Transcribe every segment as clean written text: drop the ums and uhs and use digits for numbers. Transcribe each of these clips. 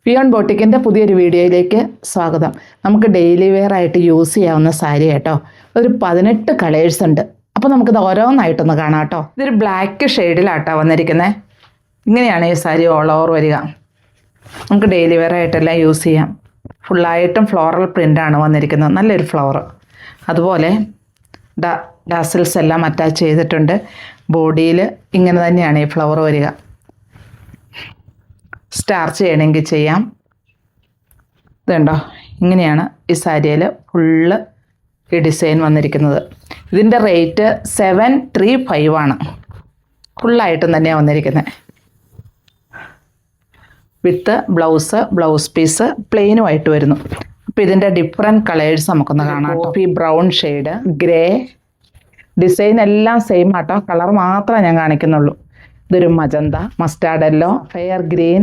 വിയോൺ ബോട്ടിക്കിൻ്റെ പുതിയൊരു വീഡിയോയിലേക്ക് സ്വാഗതം. നമുക്ക് ഡെയിലി വെയർ ആയിട്ട് യൂസ് ചെയ്യാവുന്ന സാരി കേട്ടോ. ഒരു 18 കളേഴ്സ് ഉണ്ട്. അപ്പോൾ നമുക്കിത് ഓരോന്നായിട്ടൊന്ന് കാണാം കേട്ടോ. ഇതൊരു ബ്ലാക്ക് ഷെയ്ഡിലാട്ടോ വന്നിരിക്കുന്നത്. ഇങ്ങനെയാണ് ഈ സാരി ഓൾ ഓവർ വരിക. നമുക്ക് ഡെയിലി വെയർ ആയിട്ടെല്ലാം യൂസ് ചെയ്യാം. ഫുള്ളായിട്ടും ഫ്ലോറൽ പ്രിൻ്റാണ് വന്നിരിക്കുന്നത്. നല്ലൊരു ഫ്ലവർ. അതുപോലെ ഡാസിൽസ് എല്ലാം അറ്റാച്ച് ചെയ്തിട്ടുണ്ട്. ബോഡിയിൽ ഇങ്ങനെ തന്നെയാണ് ഈ ഫ്ലവർ വരിക. സ്റ്റാർച്ച് ചെയ്യണമെങ്കിൽ ചെയ്യാം. ഇതുണ്ടോ, ഇങ്ങനെയാണ് ഈ സാരിയിൽ ഫുള്ള് ഈ ഡിസൈൻ വന്നിരിക്കുന്നത്. ഇതിൻ്റെ റേറ്റ് 735 ആണ്. ഫുള്ളായിട്ടും തന്നെയാണ് വന്നിരിക്കുന്നത്. വിത്ത് ബ്ലൗസ് പീസ് പ്ലെയിനുമായിട്ട് വരുന്നു. അപ്പോൾ ഇതിൻ്റെ ഡിഫറെൻറ്റ് കളേഴ്സ് നമുക്കൊന്ന് കാണാം. Coffee brown shade, grey, design എല്ലാം സെയിം ആട്ടോ, കളർ മാത്രമേ ഞാൻ കാണിക്കുന്നുള്ളൂ. ഇതൊരു magenta, mustard yellow, fair green,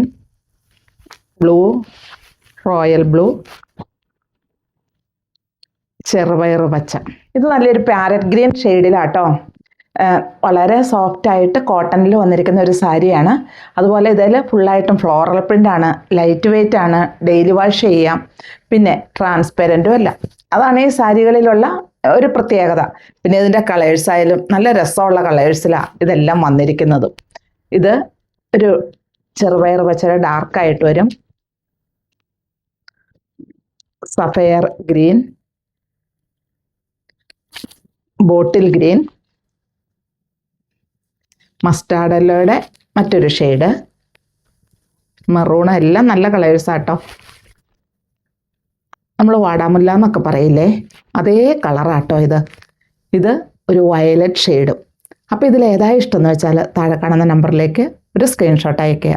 blue, royal blue, ചെറുപയർ പച്ച. ഇത് നല്ലൊരു പാരറ്റ് ഗ്രീൻ ഷെയ്ഡിലാട്ടോ. വളരെ സോഫ്റ്റ് ആയിട്ട് കോട്ടണിൽ വന്നിരിക്കുന്ന ഒരു സാരിയാണ്. അതുപോലെ ഇതിൽ ഫുള്ളായിട്ടും ഫ്ലോറൽ പ്രിൻ്റാണ്. ലൈറ്റ് വെയ്റ്റ് ആണ്. ഡെയിലി വാഷ് ചെയ്യാം. പിന്നെ ട്രാൻസ്പെറൻറ്റും അല്ല. അതാണ് ഈ സാരികളിലുള്ള ഒരു പ്രത്യേകത. പിന്നെ ഇതിൻ്റെ കളേഴ്സ് ആയാലും നല്ല രസമുള്ള കളേഴ്സിലാണ് ഇതെല്ലാം വന്നിരിക്കുന്നത്. ഇത് ഒരു ചെറുപയർ പച്ചയുടെ ഡാർക്കായിട്ട് വരും. Sapphire green, bottle green, mustard യെല്ലോയുടെ മറ്റൊരു ഷെയ്ഡ്, മെറൂൺ, എല്ലാം നല്ല കളേഴ്സാട്ടോ. നമ്മൾ വാടാമുല്ല എന്നൊക്കെ പറയില്ലേ, അതേ കളറാട്ടോ ഇത് ഒരു വയലറ്റ് ഷെയ്ഡും. അപ്പോൾ ഇതിൽ ഏതാ ഇഷ്ടമെന്ന് വെച്ചാൽ താഴെ കാണുന്ന നമ്പറിലേക്ക് ഒരു സ്ക്രീൻഷോട്ട് അയയ്ക്കുക.